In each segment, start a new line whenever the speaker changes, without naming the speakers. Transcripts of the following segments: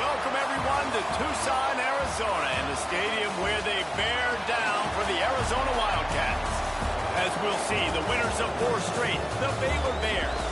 Welcome, everyone, to Tucson, Arizona, and the stadium where they bear down for the Arizona Wildcats. As we'll see, the winners of 4 straight, the Baylor Bears.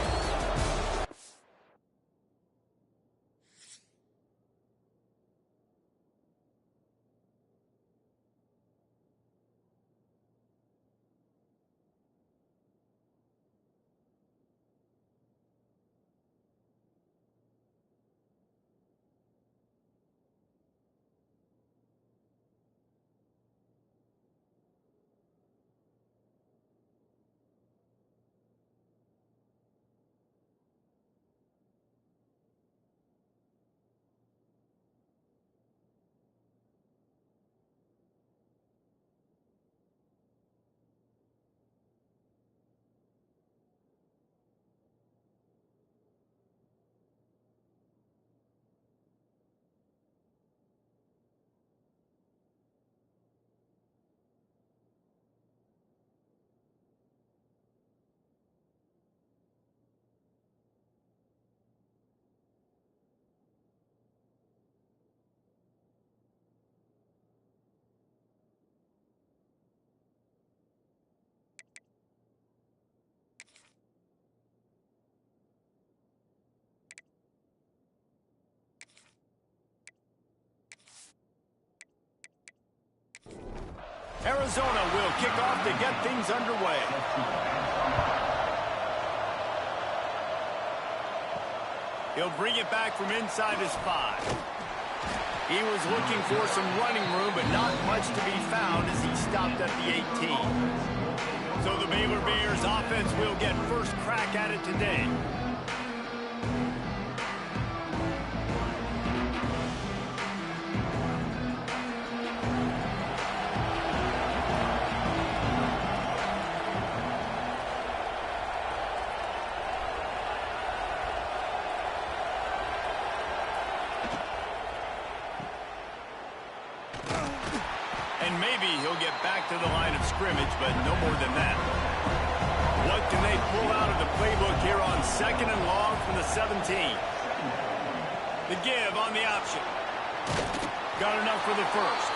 Arizona will kick off to get things underway. He'll bring it back from inside his 5. He was looking for some running room, but not much to be found as he stopped at the 18. So the Baylor Bears offense will get first crack at it today. And maybe he'll get back to the line of scrimmage, but no more than that. What can they pull out of the playbook here on 2nd and long from the 17? The give on the option. Got enough for the first.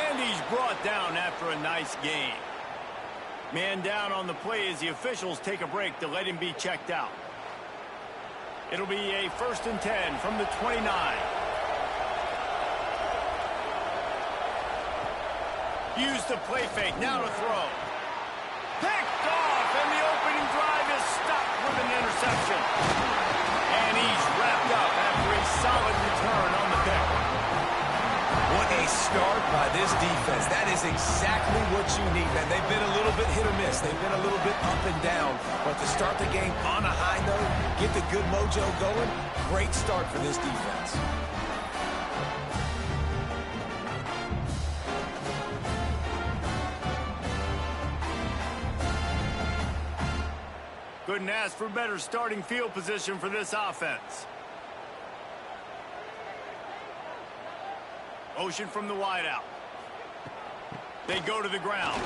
And he's brought down after a nice gain. Man down on the play as the officials take a break to let him be checked out. It'll be a 1st and 10 from the 29. Use the play fake, now to throw. Picked off, and the opening drive is stopped with an interception. And he's wrapped up after a solid return on the pick.
What a start by this defense. That is exactly what you need, man. They've been a little bit hit or miss. They've been a little bit up and down. But to start the game on a high note, get the good mojo going, great start for this defense.
Couldn't ask for better starting field position for this offense. Motion from the wideout. They go to the ground.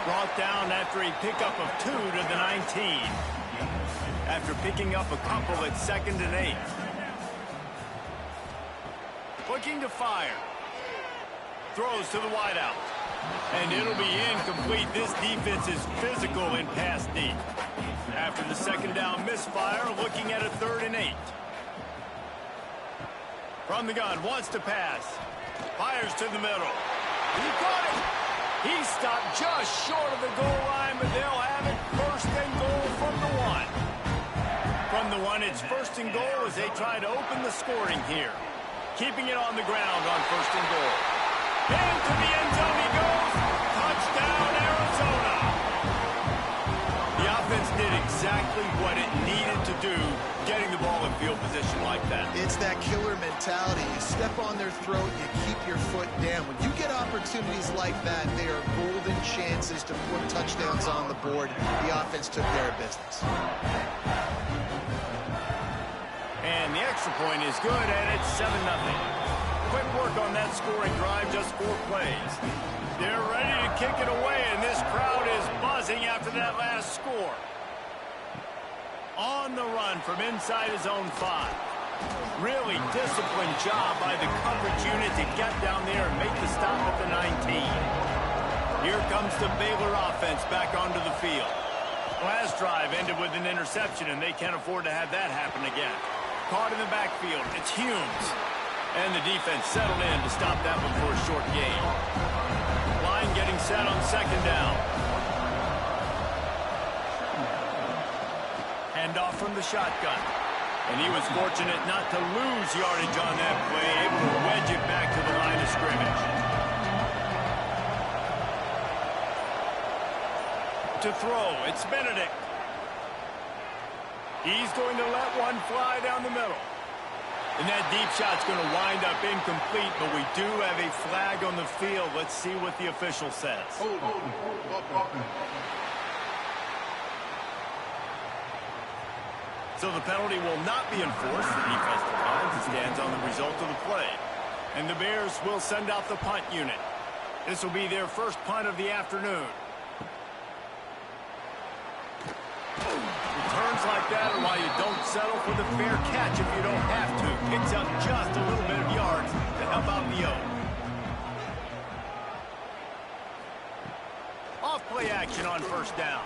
Brought down after a pickup of 2 to the 19. After picking up a couple at 2nd and 8. Looking to fire. Throws to the wideout. And it'll be incomplete. This defense is physical in pass deep. After the 2nd down misfire, looking at a 3rd and 8. From the gun, wants to pass. Fires to the middle. He caught it. He stopped just short of the goal line, but they'll have it 1st and goal from the 1. From the 1, it's 1st and goal as they try to open the scoring here. Keeping it on the ground on 1st and goal. Into the end zone he goes. Touchdown, Arizona. The offense did exactly what it needed to do, getting the ball in field position like that.
It's that killer mentality. You step on their throat, you keep your foot down. When you get opportunities like that, they are golden chances to put touchdowns on the board. The offense took care of business.
And the extra point is good, and it's 7-0. Quick work on that scoring drive, just 4 plays. They're ready to kick it away, and this crowd is buzzing after that last score. On the run from inside his own 5. Really disciplined job by the coverage unit to get down there and make the stop at the 19. Here comes the Baylor offense back onto the field. Last drive ended with an interception, and they can't afford to have that happen again. Caught in the backfield, it's Humes. And the defense settled in to stop that one for a short gain. Line getting set on second down. Handoff from the shotgun. And he was fortunate not to lose yardage on that play, able to wedge it back to the line of scrimmage. To throw, it's Benedict. He's going to let one fly down the middle. And that deep shot's going to wind up incomplete, but we do have a flag on the field. Let's see what the official says. So the penalty will not be enforced. The defense declines and stands on the result of the play. And the Bears will send out the punt unit. This will be their first punt of the afternoon. Returns like that are why you don't settle for the fair catch if you don't have to. Picks up just a little bit of yards to help out the O. Off play action on first down.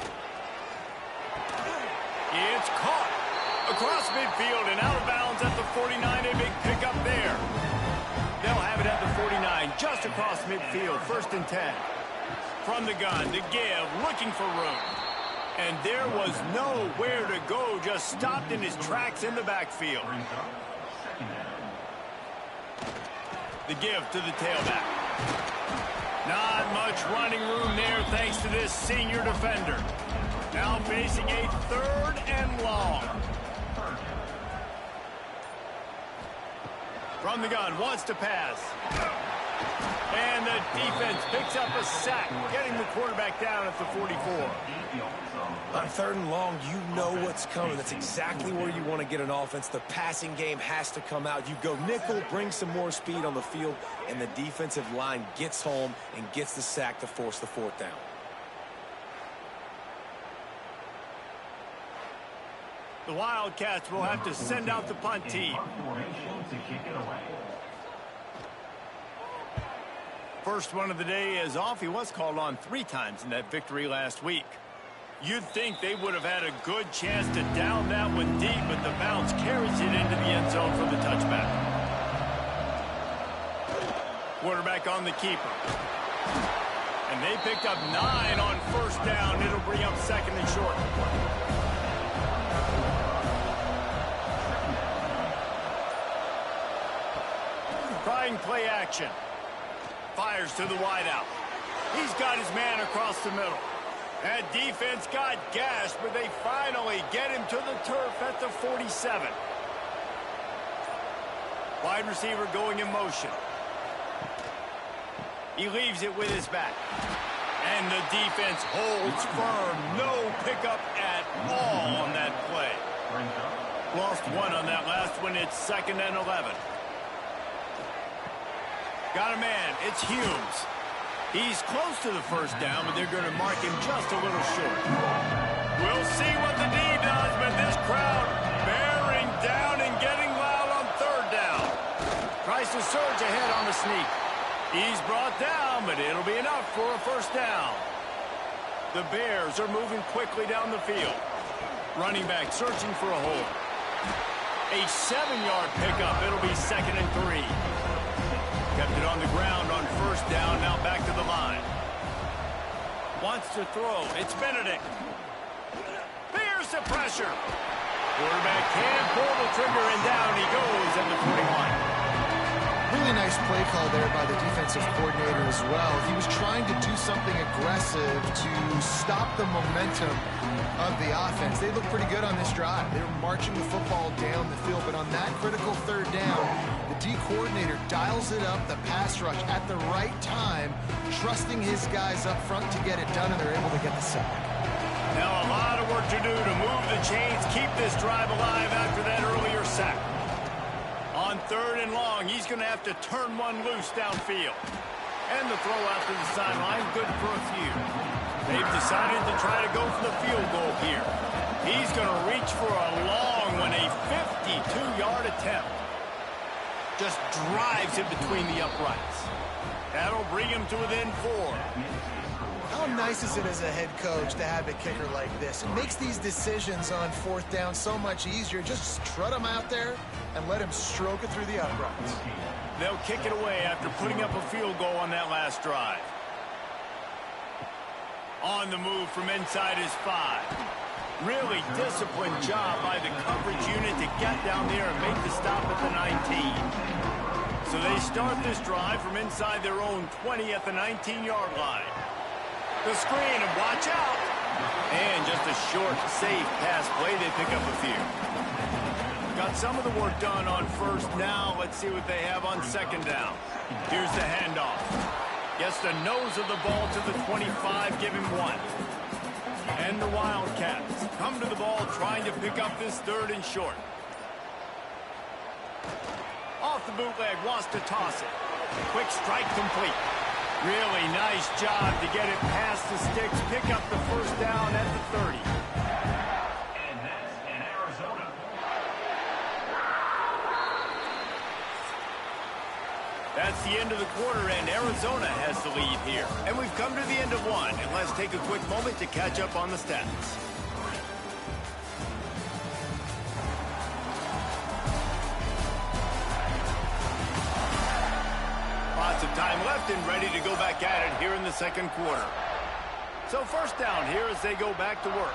It's caught. Across midfield and out of bounds at the 49. A big pickup there. They'll have it at the 49, just across midfield, 1st and 10. From the gun, to give, looking for room. And there was nowhere to go, just stopped in his tracks in the backfield. The give to the tailback. Not much running room there thanks to this senior defender. Now facing a 3rd and long. From the gun, wants to pass. And the defense picks up a sack, getting the quarterback down at the 44.
On 3rd and long, you know what's coming. That's exactly where you want to get an offense. The passing game has to come out. You go nickel, bring some more speed on the field, and the defensive line gets home and gets the sack to force the 4th down.
The Wildcats will have to send out the punt team. First one of the day is off. He was called on 3 times in that victory last week. You'd think they would have had a good chance to down that one deep, but the bounce carries it into the end zone for the touchback. Quarterback on the keeper. And they picked up 9 on first down. It'll bring up 2nd and short. Trying play action. Fires to the wideout. He's got his man across the middle. That defense got gashed, but they finally get him to the turf at the 47. Wide receiver going in motion. He leaves it with his back. And the defense holds firm. No pickup at all on that play. Lost 1 on that last one. It's 2nd and 11. Got a man. It's Humes. He's close to the first down, but they're going to mark him just a little short. We'll see what the D does, but this crowd bearing down and getting loud on 3rd down. Tries to surge ahead on the sneak. He's brought down, but it'll be enough for a first down. The Bears are moving quickly down the field. Running back searching for a hole. A 7-yard pickup. It'll be 2nd and 3. Kept it on the ground on first down, now back to the line. Wants to throw. It's Benedict. Fears the pressure. Quarterback can pull the trigger, and down he goes at the 41.
Really nice play call there by the defensive coordinator as well. He was trying to do something aggressive to stop the momentum of the offense. They looked pretty good on this drive. They were marching the football down the field, but on that critical 3rd down, the D coordinator dials it up, the pass rush at the right time, trusting his guys up front to get it done, and they're able to get the sack.
Now a lot of work to do to move the chains, keep this drive alive after that earlier sack. On 3rd and long, he's going to have to turn one loose downfield. And the throw out to the sideline, good for a few. They've decided to try to go for the field goal here. He's going to reach for a long long one, a 52-yard attempt. Just drives it between the uprights. That'll bring him to within 4.
How nice is it as a head coach to have a kicker like this? It makes these decisions on 4th down so much easier. Just strut him out there and let him stroke it through the uprights.
They'll kick it away after putting up a field goal on that last drive. On the move from inside his 5. Really disciplined job by the coverage unit to get down there and make the stop at the 19. So they start this drive from inside their own 20 at the 19-yard line. The screen, and watch out. And just a short, safe pass play. They pick up a few. Got some of the work done on 1st. Now let's see what they have on 2nd down. Here's the handoff. Gets the nose of the ball to the 25, give him 1. And the Wildcats come to the ball trying to pick up this 3rd and short. Off the bootleg, wants to toss it. Quick strike complete. Really nice job to get it past the sticks, pick up the 1st down at the 30.
And that's in Arizona.
That's the end of the quarter, and Arizona has the lead here. And we've come to the end of 1, and let's take a quick moment to catch up on the stats. Lots of time left and ready to go back at it here in the 2nd quarter. So 1st down here as they go back to work.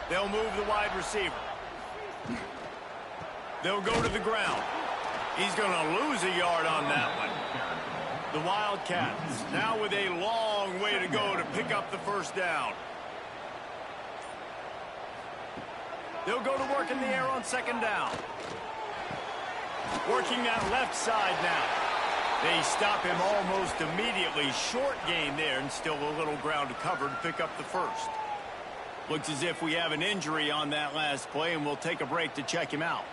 They'll move the wide receiver. They'll go to the ground. He's going to lose a yard on that one. The Wildcats now with a long way to go to pick up the 1st down. They'll go to work in the air on 2nd down. Working that left side now. They stop him almost immediately. Short gain there and still a little ground to cover to pick up the 1st. Looks as if we have an injury on that last play, and we'll take a break to check him out.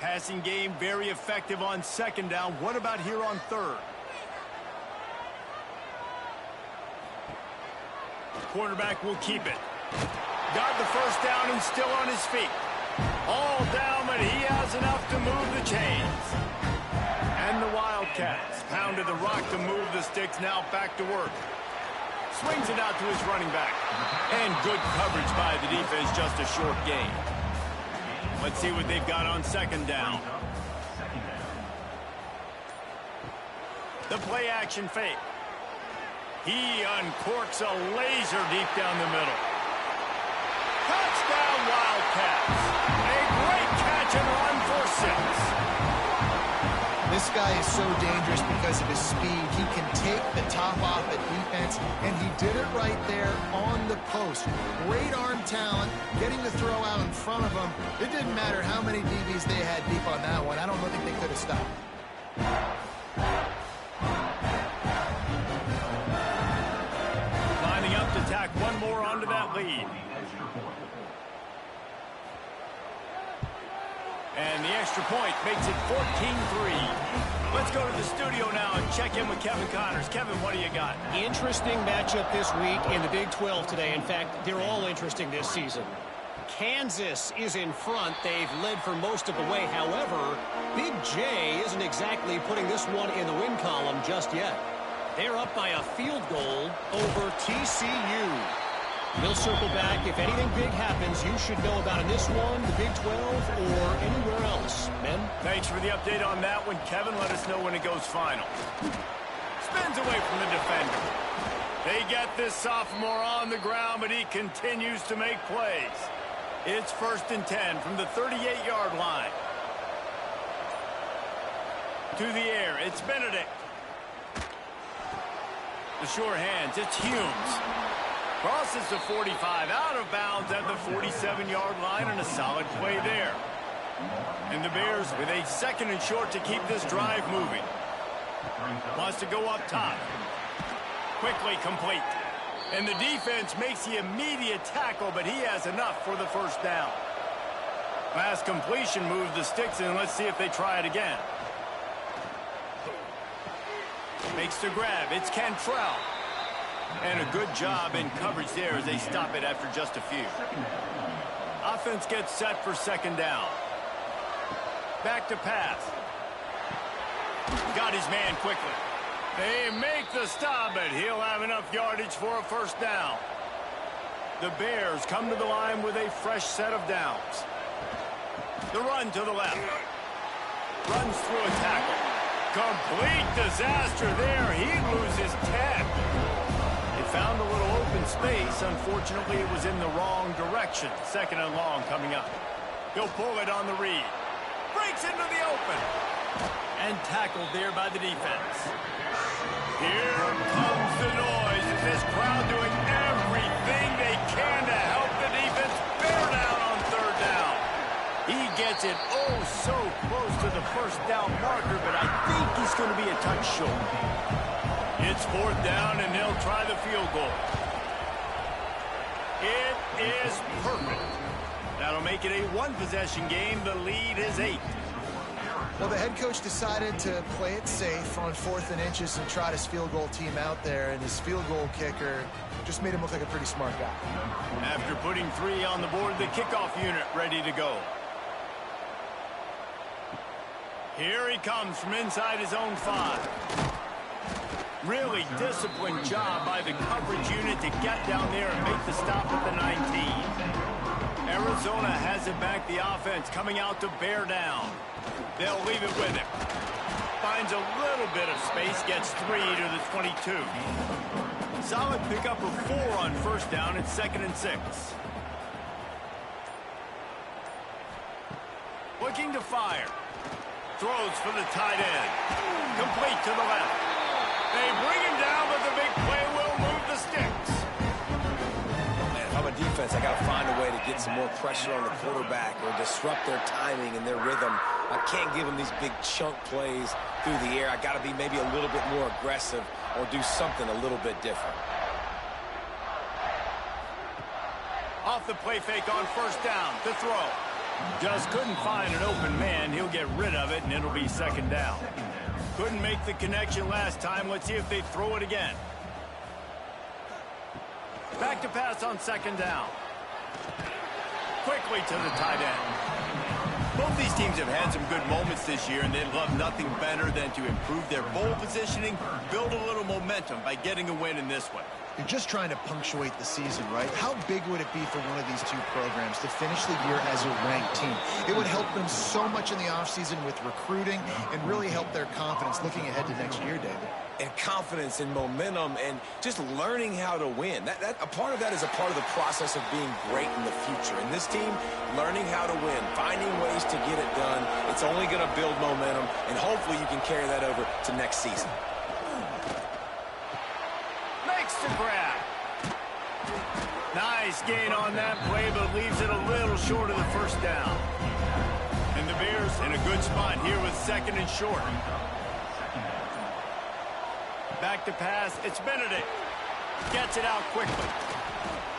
Passing game very effective on 2nd down. What about here on 3rd? Quarterback will keep it. Got the 1st down and still on his feet. All down, but he has enough to move the chains. And the Wildcats pounded the rock to move the sticks, now back to work. Swings it out to his running back. And good coverage by the defense, just a short gain. Let's see what they've got on 2nd down. The play action fake. He uncorks a laser deep down the middle. Touchdown Wildcats. A great catch and run for 6.
This guy is so dangerous because of his speed. He can take the top off at defense, and he did it right there on the post. Great arm talent, getting the throw out in front of him. It didn't matter how many DBs they had deep on that one. I don't think they could have stopped.
Lining up to tack one more onto that lead. And the extra point makes it 14-3. Let's go to the studio now and check in with Kevin Connors. Kevin, what do you got?
Interesting matchup this week in the Big 12 today. In fact, they're all interesting this season. Kansas is in front. They've led for most of the way. However, Big J isn't exactly putting this one in the win column just yet. They're up by a field goal over TCU. We'll circle back. If anything big happens, you should know about in this one, the Big 12, or anywhere else. Ben?
Thanks for the update on that one, Kevin. Let us know when it goes final. Spins away from the defender. They get this sophomore on the ground, but he continues to make plays. It's 1st and 10 from the 38-yard line. To the air, it's Benedict. The sure hands, it's Humes. Crosses the 45, out of bounds at the 47-yard line, and a solid play there. And the Bears with a 2nd and short to keep this drive moving. Wants to go up top. Quickly complete. And the defense makes the immediate tackle, but he has enough for the 1st down. Pass completion moves the sticks, and let's see if they try it again. Makes the grab. It's Cantrell. And a good job in coverage there as they stop it after just a few. Offense gets set for second down. Back to pass. Got his man quickly. They make the stop, but he'll have enough yardage for a first down. The Bears come to the line with a fresh set of downs. The run to the left. Runs through a tackle. Complete disaster there. He loses 10. They found a little open space. Unfortunately, it was in the wrong direction. Second and long coming up. He'll pull it on the read. Breaks into the open. And tackled there by the defense. Here comes the noise. Is this crowd doing everything they can to help the defense bear down on third down? He gets it oh so close to the first down marker, but I think he's going to be a touch short. It's fourth down, and they'll try the field goal. It is perfect. That'll make it a one-possession game. The lead is 8.
Well, the head coach decided to play it safe on 4th and inches and trot his field goal team out there, and his field goal kicker just made him look like a pretty smart guy.
After putting 3 on the board, the kickoff unit ready to go. Here he comes from inside his own 5. Really disciplined job by the coverage unit to get down there and make the stop at the 19. Arizona has it back, the offense coming out to bear down. They'll leave it with him. Finds a little bit of space, gets 3 to the 22. Solid pickup of 4 on first down. It's 2nd and 6. Looking to fire. Throws for the tight end. Complete to the left. They bring him down, but the big play will move the sticks.
Man, if I'm a defense, I got to find a way to get some more pressure on the quarterback or disrupt their timing and their rhythm. I can't give them these big chunk plays through the air. I got to be maybe a little bit more aggressive or do something a little bit different.
Off the play fake on first down. The throw. Just couldn't find an open man. He'll get rid of it, and it'll be second down. Couldn't make the connection last time. Let's see if they throw it again. Back to pass on second down. Quickly to the tight end. Both these teams have had some good moments this year, and they'd love nothing better than to improve their bowl positioning, build a little momentum by getting a win in this one.
You're just trying to punctuate the season, right? How big would it be for one of these two programs to finish the year as a ranked team? It would help them so much in the offseason with recruiting and really help their confidence looking ahead to next year, David.
And confidence and momentum and just learning how to win. A part of that is a part of the process of being great in the future. And this team, learning how to win, finding ways to get it done, it's only going to build momentum, and hopefully you can carry that over to next season.
To grab. Nice gain on that play, but leaves it a little short of the first down. And the Bears in a good spot here with 2nd and short. Back to pass. It's Benedict. Gets it out quickly.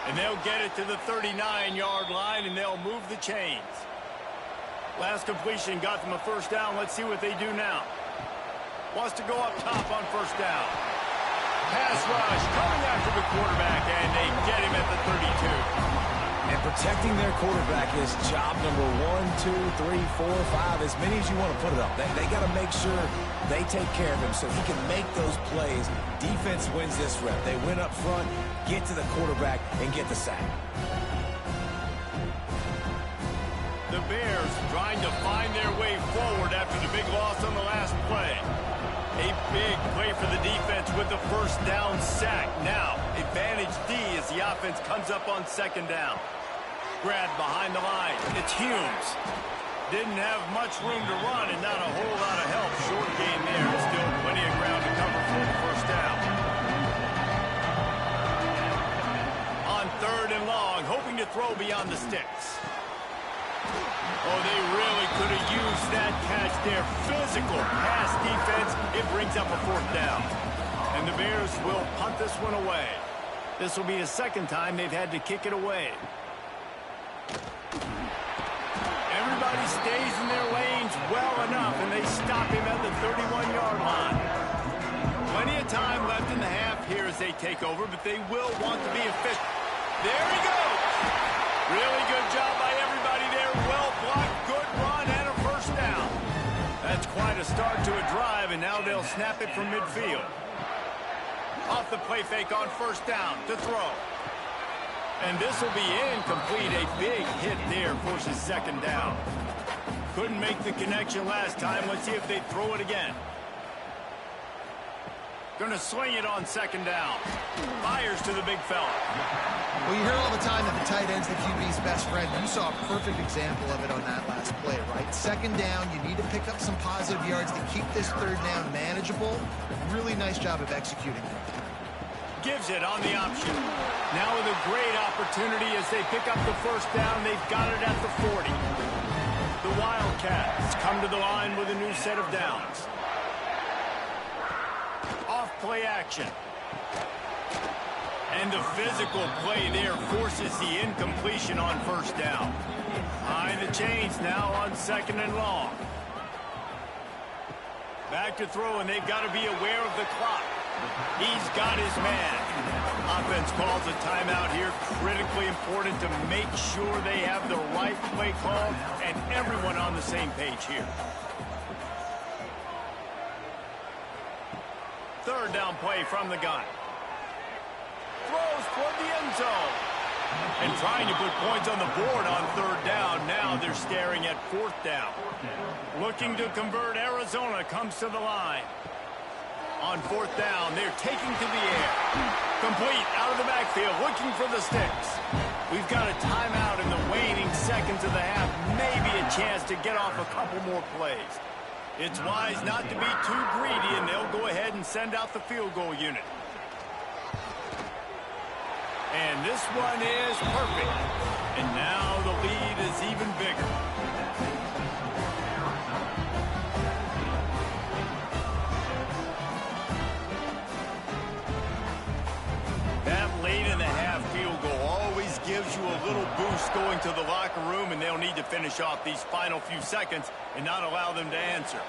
And they'll get it to the 39-yard line, and they'll move the chains. Last completion got them a first down. Let's see what they do now. Wants to go up top on first down. Pass rush coming after the quarterback, and they get him at the 32.
And protecting their quarterback is job number 1, 2, 3, 4, 5, as many as you want to put it up. They got to make sure they take care of him so he can make those plays. Defense wins this rep. They win up front, get to the quarterback, and get the sack.
The Bears trying to find their way forward after the big loss on the last play. A big play for the defense with the first down sack. Now, advantage D as the offense comes up on second down. Grab behind the line. It's Humes. Didn't have much room to run and not a whole lot of help. Short gain there. Still plenty of ground to cover for the first down. On 3rd and long, hoping to throw beyond the sticks. Oh, they really could have used that catch there. Physical pass defense. It brings up a 4th down. And the Bears will punt this one away. This will be the 2nd time they've had to kick it away. Everybody stays in their lanes well enough, and they stop him at the 31-yard line. Plenty of time left in the half. Here's as they take over, but they will want to be efficient. There he goes. Really good job by everybody there. Well blocked, good run, and a first down. That's quite a start to a drive, and now they'll snap it from midfield. Off the play fake on first down to throw. And this will be incomplete. A big hit there forces second down. Couldn't make the connection last time. Let's see if they throw it again. Going to swing it on second down. Fires to the big fella.
Well, you hear all the time that the tight end's the QB's best friend. You saw a perfect example of it on that last play, right? Second down, you need to pick up some positive yards to keep this third down manageable. Really nice job of executing.
Gives it on the option. Now with a great opportunity as they pick up the first down. They've got it at the 40. The Wildcats come to the line with a new set of downs. Off play action. And the physical play there forces the incompletion on first down. High the chains now on second and long. Back to throw, and they've got to be aware of the clock. He's got his man. Offense calls a timeout here. Critically important to make sure they have the right play call and everyone on the same page here. Third down play from the gun. Throws toward the end zone. And trying to put points on the board on third down. Now they're staring at fourth down. Looking to convert. Arizona comes to the line. On fourth down, they're taking to the air. Complete out of the backfield, looking for the sticks. We've got a timeout in the waning seconds of the half. Maybe a chance to get off a couple more plays. It's wise not to be too greedy, and they'll go ahead and send out the field goal unit. And this one is perfect. And now the lead is even bigger. That late in the half field goal always gives you a little boost going to the locker room, and they'll need to finish off these final few seconds and not allow them to answer.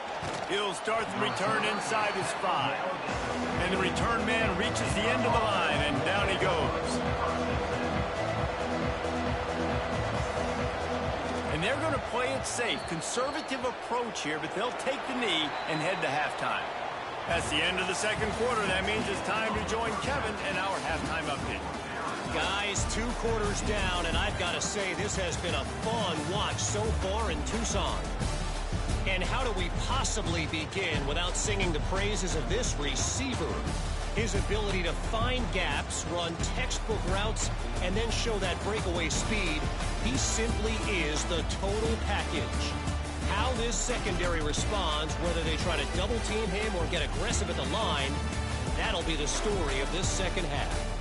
He'll start the return inside his 5. And the return man reaches the end of the line, and down he goes. And they're going to play it safe. Conservative approach here, but they'll take the knee and head to halftime. That's the end of the second quarter. That means it's time to join Kevin and our halftime update.
Guys, 2 quarters down, and I've got to say this has been a fun watch so far in Tucson. And how do we possibly begin without singing the praises of this receiver? His ability to find gaps, run textbook routes, and then show that breakaway speed. He simply is the total package. How this secondary responds, whether they try to double team him or get aggressive at the line, that'll be the story of this second half.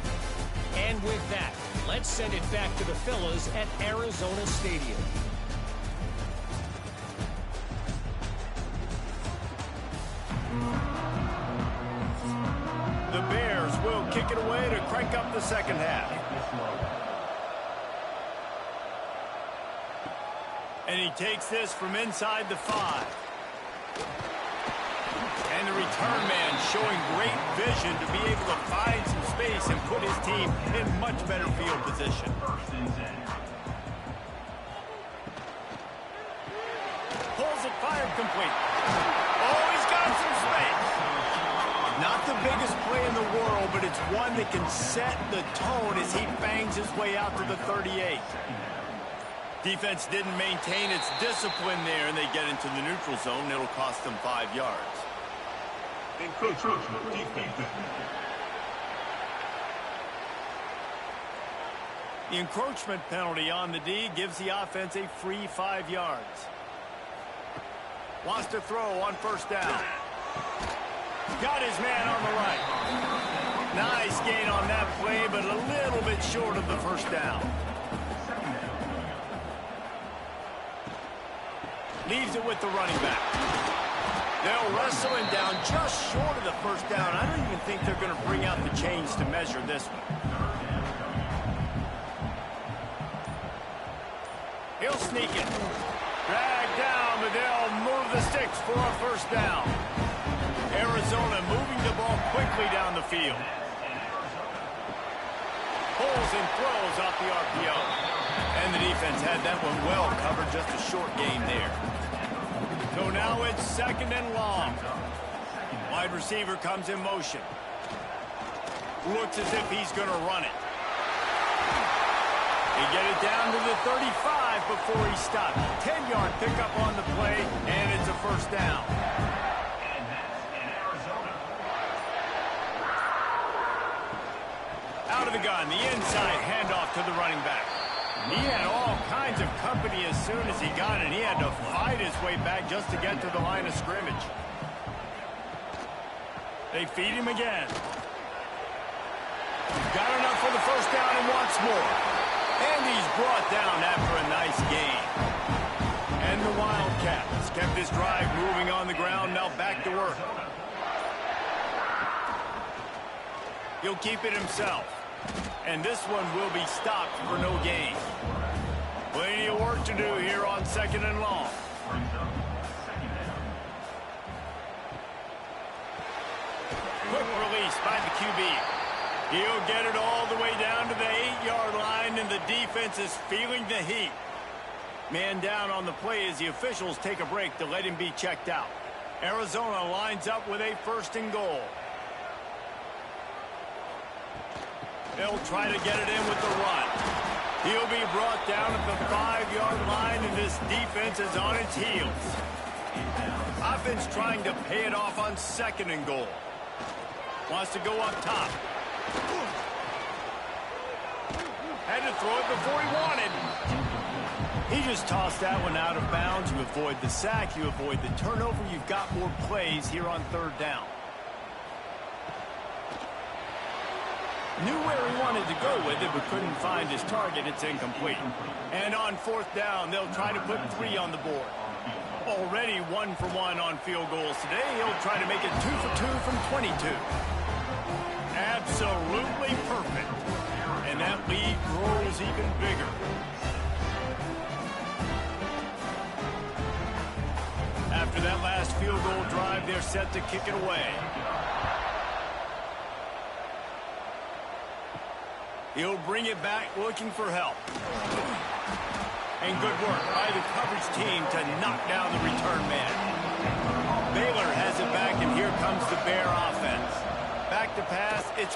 And with that, let's send it back to the fellas at Arizona Stadium.
The Bears will kick it away to crank up the second half. And he takes this from inside the 5. And the return man showing great vision to be able to find some space and put his team in much better field position. Pulls it, fired, complete. Oh, he's got some space. Not the biggest play in the world, but it's one that can set the tone as he bangs his way out to the 38. Defense didn't maintain its discipline there, and they get into the neutral zone. It'll cost them 5 yards.
Encroachment defense.
The encroachment penalty on the D gives the offense a free 5 yards. Wants to throw on first down. Got his man on the right. Nice gain on that play, but a little bit short of the first down. Leaves it with the running back. They'll wrestle him down just short of the first down. I don't even think they're going to bring out the chains to measure this one. He'll sneak it. Drag down, but they'll move the sticks for a first down. Arizona moving the ball quickly down the field. Pulls and throws off the RPO. And the defense had that one well covered, just a short gain there. So now it's 2nd and long. Wide receiver comes in motion. Looks as if he's going to run it. He get it down to the 35 before he stopped. 10-yard pickup on the play, and it's a first down.
And that's in Arizona.
Out of the gun, the inside handoff to the running back. He had all kinds of company as soon as he got it. He had to fight his way back just to get to the line of scrimmage. They feed him again. He's got enough for the first down and wants more. And he's brought down after a nice gain. And the Wildcats kept this drive moving on the ground, now back to work. He'll keep it himself. And this one will be stopped for no gain. Plenty of work to do here on 2nd and long. Quick release by the QB. He'll get it all the way down to the 8-yard line, and the defense is feeling the heat. Man down on the play as the officials take a break to let him be checked out. Arizona lines up with a 1st and goal. They'll try to get it in with the run. He'll be brought down at the 5-yard line, and this defense is on its heels. Offense trying to pay it off on 2nd and goal. Wants to go up top. Had to throw it before he wanted. He just tossed that one out of bounds. You avoid the sack. You avoid the turnover. You've got more plays here on 3rd down. Knew where he wanted to go with it, but couldn't find his target. It's incomplete. And on 4th down, they'll try to put 3 on the board. Already 1 for 1 on field goals today. He'll try to make it 2 for 2 from 22. Absolutely perfect. And that lead grows even bigger. After that last field goal drive, they're set to kick it away. He'll bring it back looking for help. And good work by the coverage team to knock down the return man. Baylor has it back, and here comes the Bear offense. Back to pass, it's